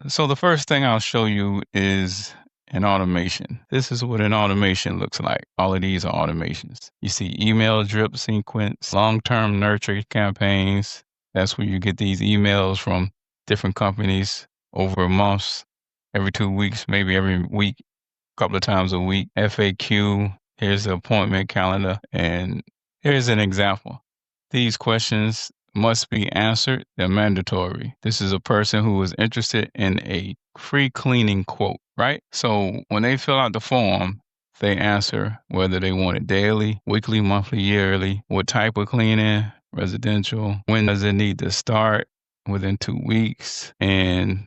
So the first thing I'll show you is an automation. This is what an automation looks like. All of these are automations. You see email drip sequence, long-term nurture campaigns. That's where you get these emails from different companies over months, every 2 weeks, maybe every week, a couple of times a week. FAQ, here's the appointment calendar, and here's an example. These questions must be answered. They're mandatory. This is a person who is interested in a free cleaning quote, right? So when they fill out the form, they answer whether they want it daily, weekly, monthly, yearly, what type of cleaning, residential, when does it need to start, within 2 weeks, and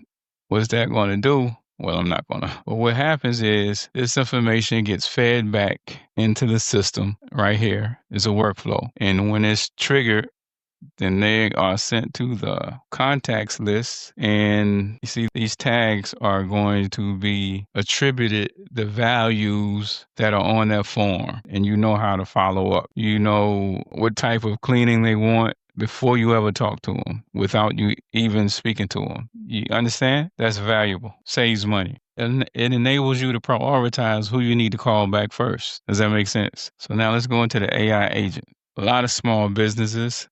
what's that going to do? Well, I'm not going to. But what happens is this information gets fed back into the system right here. It's a workflow. And when it's triggered, then they are sent to the contacts list. And you see, these tags are going to be attributed the values that are on that form. And you know how to follow up. You know what type of cleaning they want before you ever talk to them, without you even speaking to them. You understand? That's valuable. Saves money. And it enables you to prioritize who you need to call back first. Does that make sense? So now let's go into the AI agent. A lot of small businesses,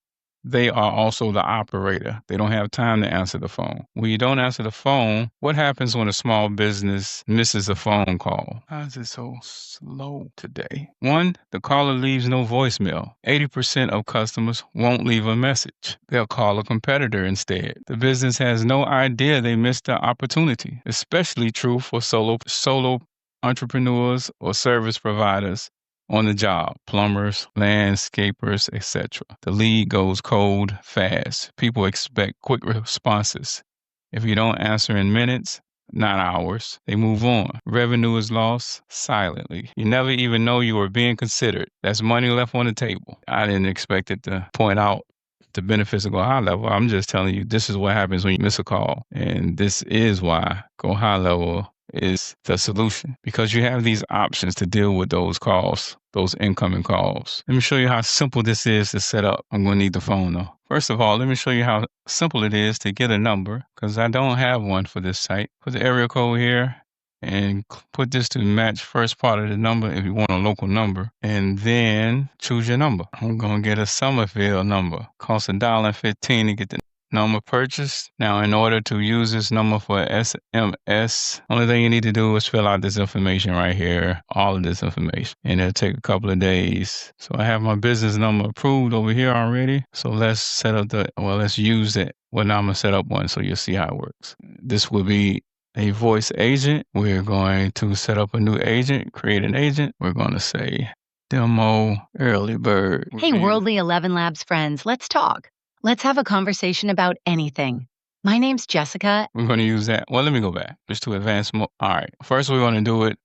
they are also the operator. They don't have time to answer the phone. When you don't answer the phone, what happens when a small business misses a phone call? How is it so slow today? One, the caller leaves no voicemail. 80% of customers won't leave a message. They'll call a competitor instead. The business has no idea they missed the opportunity. Especially true for solo entrepreneurs or service providers on the job, plumbers, landscapers, etc. The lead goes cold fast. People expect quick responses. If you don't answer in minutes, not hours, they move on. Revenue is lost silently. You never even know you are being considered. That's money left on the table. I didn't expect it to point out the benefits of GoHighLevel. I'm just telling you, this is what happens when you miss a call. And this is why GoHighLevel is the solution, because you have these options to deal with those calls, those incoming calls. Let me show you how simple this is to set up. I'm going to need the phone though. First of all, let me show you how simple it is to get a number, because I don't have one for this site. Put the area code here and put this to match first part of the number if you want a local number, and then choose your number. I'm going to get a Summerfield number. Costs $1.15 to get the number purchased. Now, in order to use this number for SMS, only thing you need to do is fill out this information right here, all of this information, and it'll take a couple of days. So I have my business number approved over here already. So let's set up let's use it. Well, now I'm gonna set up one so you'll see how it works. This will be a voice agent. We're going to set up a new agent, create an agent. We're going to say demo early bird. Hey, Worldly 11 Labs friends, let's talk. Let's have a conversation about anything. My name's Jessica. We're going to use that. Well, let me go back just to advanced mode. All right. First, we're going to do it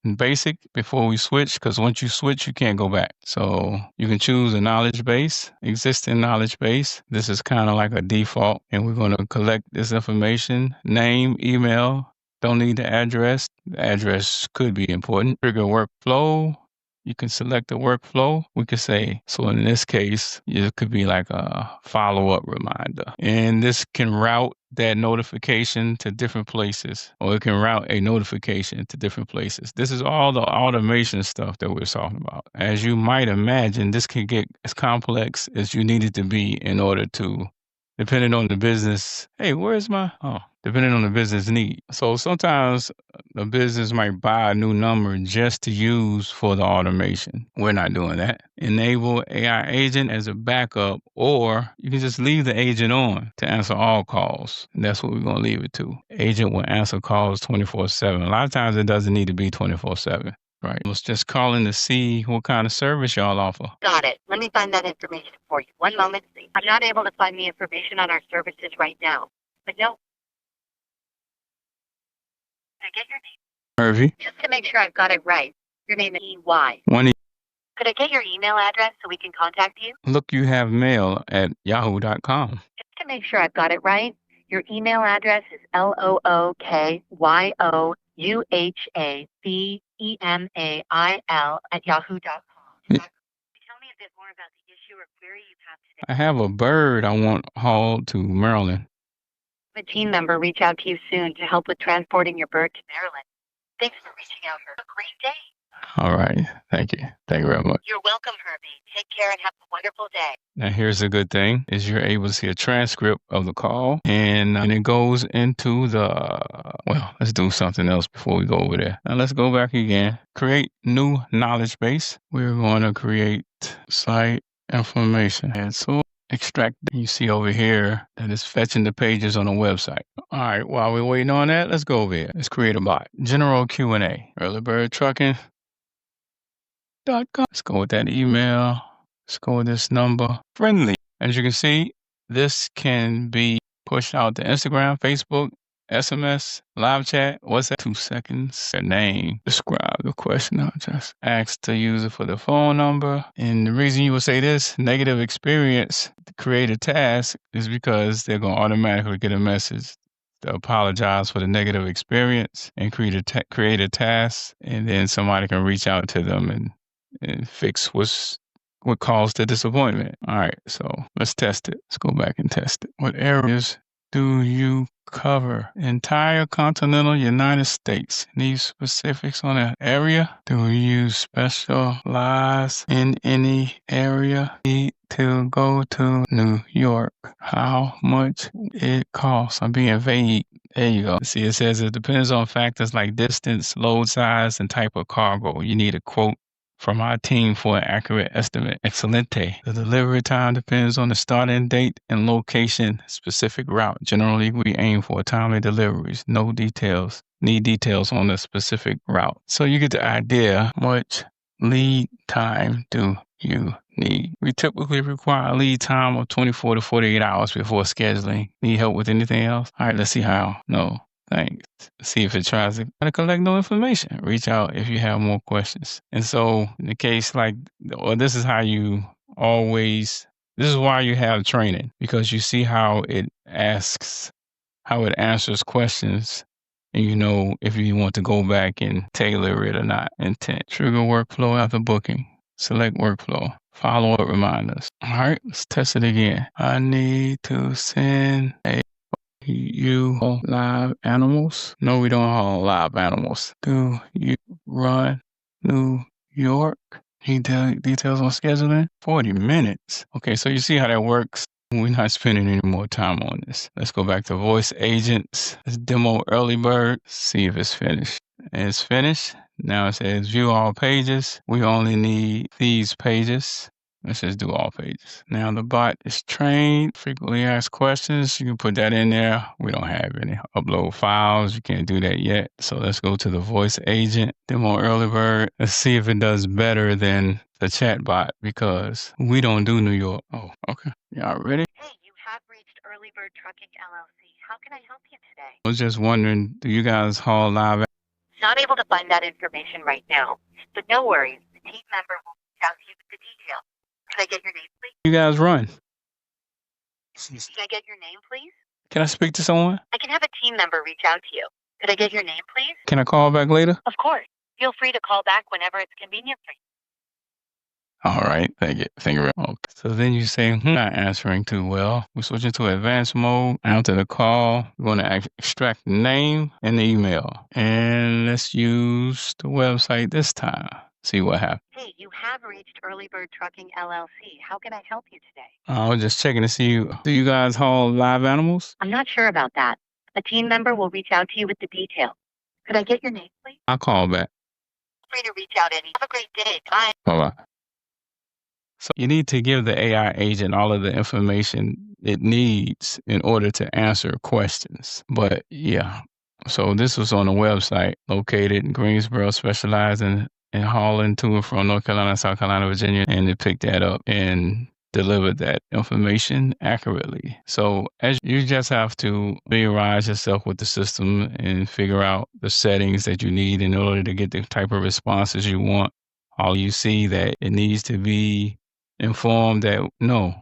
in basic before we switch, because once you switch, you can't go back. So you can choose a knowledge base, existing knowledge base. This is kind of like a default, and we're going to collect this information, name, email. Don't need the address. The address could be important. Trigger workflow. You can select the workflow. We could say, so in this case, it could be like a follow-up reminder. And this can route that notification to different places, or it can route a notification to different places. This is all the automation stuff that we're talking about. As you might imagine, this can get as complex as you need it to be in order to, depending on the business. Hey, depending on the business need. So sometimes the business might buy a new number just to use for the automation. We're not doing that. Enable AI agent as a backup, or you can just leave the agent on to answer all calls. And that's what we're going to leave it to. Agent will answer calls 24/7. A lot of times it doesn't need to be 24/7. Right. I was just calling to see what kind of service y'all offer. Got it. Let me find that information for you. One moment, please. I'm not able to find the information on our services right now. But no. Can I get your name? Hervey. Just to make sure I've got it right. Your name is EY. Could I get your email address so we can contact you? Look, you have mail at yahoo.com. Just to make sure I've got it right, your email address is lookyouyouemail@yahoo.com. Tell me a bit more about the issue or query you have today. I have a bird I want hauled to Maryland. A team member reach out to you soon to help with transporting your bird to Maryland. Thanks for reaching out. Have a great day. All right. Thank you. Thank you very much. You're welcome, Herbie. Take care and have a wonderful day. Now, here's a good thing is you're able to see a transcript of the call and it goes into well, let's do something else before we go over there. Now, let's go back again. Create new knowledge base. We're going to create site information. And so extract, you see over here that it's fetching the pages on the website. All right, while we're waiting on that, let's go over here. Let's create a bot. General Q&A. Early Bird Trucking. Let's go with that email. Let's go with this number. Friendly. As you can see, this can be pushed out to Instagram, Facebook, SMS, live chat. What's that? 2 seconds. Their name. Describe the question. I'll just ask the user for the phone number. And the reason you would say this, negative experience to create a task is because they're going to automatically get a message to apologize for the negative experience and create a task. And then somebody can reach out to them and fix what caused the disappointment. All right, so let's test it. Let's go back and test it. What areas do you cover? Entire continental United States. Need specifics on an area? Do you specialize in any area? Need to go to New York? How much it costs? I'm being vague. There you go. See, it says it depends on factors like distance, load size, and type of cargo. You need a quote from our team for an accurate estimate. Excelente. The delivery time depends on the starting date and location, specific route. Generally, we aim for timely deliveries. No details. Need details on the specific route. So you get the idea. Much lead time do you need? We typically require a lead time of 24 to 48 hours before scheduling. Need help with anything else? All right, let's see how. No. Thanks. See if it tries to collect no information. Reach out if you have more questions. And so in the case this is how you this is why you have training, because you see how it answers questions, and you know if you want to go back and tailor it or not. Intent. Trigger workflow after booking. Select workflow. Follow-up reminders. All right, let's test it again. I need to send you haul live animals? No, we don't haul live animals. Do you run New York? Details on scheduling? 40 minutes. Okay, so you see how that works. We're not spending any more time on this. Let's go back to voice agents. Let's demo early bird. See if it's finished. It's finished. Now it says view all pages. We only need these pages. Let's just do all pages. Now the bot is trained. Frequently asked questions. You can put that in there. We don't have any. Upload files. You can't do that yet. So let's go to the voice agent. Demo early bird. Let's see if it does better than the chatbot, because we don't do New York. Oh, okay. Y'all ready? Hey, you have reached Early Bird Trucking LLC. How can I help you today? I was just wondering, do you guys haul live? Not able to find that information right now, but no worries. The team member will reach out to you with the details. Can I get your name, please? You guys run. Can I get your name, please? Can I speak to someone? I can have a team member reach out to you. Could I get your name, please? Can I call back later? Of course. Feel free to call back whenever it's convenient for you. All right. Thank you. Thank you very much. Okay. So then you say, not answering too well. We're switching to advanced mode. After the call, we're going to extract the name and the email. And let's use the website this time. See what happens. Hey, you have reached Early Bird Trucking LLC. How can I help you today? I was just checking to see, do you guys haul live animals? I'm not sure about that. A team member will reach out to you with the details. Could I get your name, please? I'll call back. Feel free to reach out any. Have a great day. Bye. Bye-bye. So you need to give the AI agent all of the information it needs in order to answer questions. But yeah, so this was on a website located in Greensboro, specializing in hauling to and from North Carolina, South Carolina, Virginia, and it picked that up and delivered that information accurately. So as you just have to familiarize yourself with the system and figure out the settings that you need in order to get the type of responses you want. All you see that it needs to be informed that no,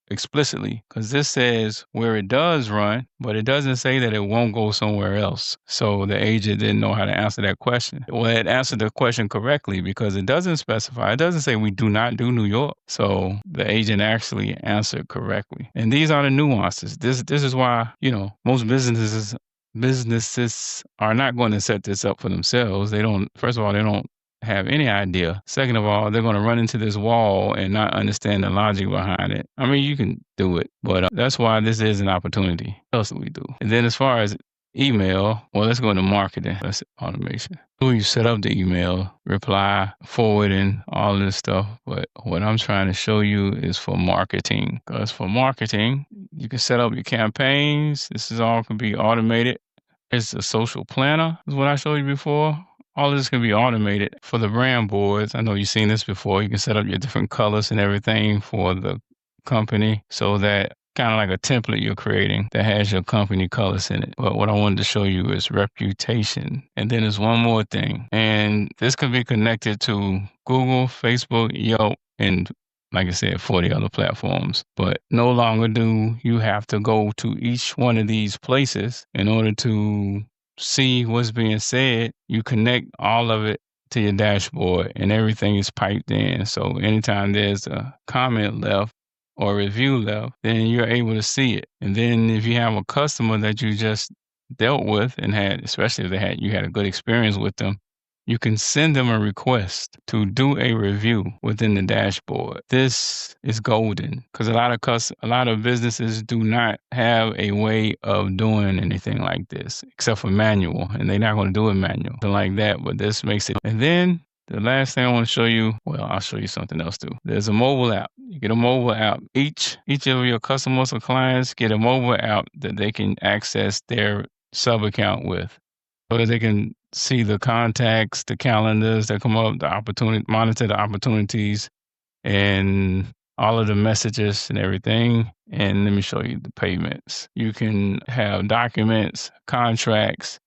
explicitly, because this says where it does run, but it doesn't say that it won't go somewhere else. So the agent didn't know how to answer that question. Well, it answered the question correctly because it doesn't specify. It doesn't say we do not do New York. So the agent actually answered correctly. And these are the nuances. This is why, most businesses are not going to set this up for themselves. First of all, they don't have any idea. Second of all, they're going to run into this wall and not understand the logic behind it. I mean, you can do it, but that's why this is an opportunity. What else do we do? And then as far as email, well, let's go into marketing. That's automation. So you set up the email, reply, forwarding, all this stuff. But what I'm trying to show you is for marketing. Because for marketing, you can set up your campaigns. This is all can be automated. It's a social planner, is what I showed you before. All of this can be automated for the brand boards. I know you've seen this before. You can set up your different colors and everything for the company so that kind of like a template you're creating that has your company colors in it. But what I wanted to show you is reputation. And then there's one more thing. And this can be connected to Google, Facebook, Yelp, and like I said, 40 other platforms. But no longer do you have to go to each one of these places in order to see what's being said. You connect all of it to your dashboard and everything is piped in. So anytime there's a comment left or review left, then you're able to see it. And then if you have a customer that you just dealt with and had, especially if you had a good experience with them, you can send them a request to do a review within the dashboard. This is golden because a lot of businesses do not have a way of doing anything like this except for manual, and they're not going to do it manual, something like that. But this makes it. And then the last thing I want to show you, well, I'll show you something else too. There's a mobile app. You get a mobile app. Each of your customers or clients get a mobile app that they can access their sub account with, so that they can see the contacts, the calendars that come up, monitor the opportunities, and all of the messages and everything. And let me show you the payments. You can have documents, contracts,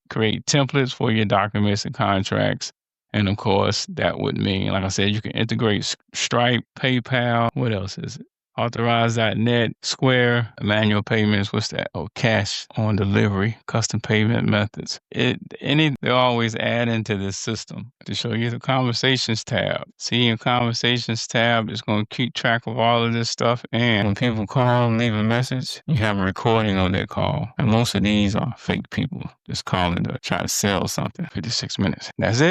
create templates for your documents and contracts. And of course, that would mean, like I said, you can integrate Stripe, PayPal. What else is it? Authorize.net, Square, manual payments, what's that? Oh, cash on delivery, custom payment methods. They always add into this system to show you the conversations tab. See, in conversations tab, it's going to keep track of all of this stuff. And when people call and leave a message, you have a recording of that call. And most of these are fake people just calling to try to sell something. 56 minutes. That's it.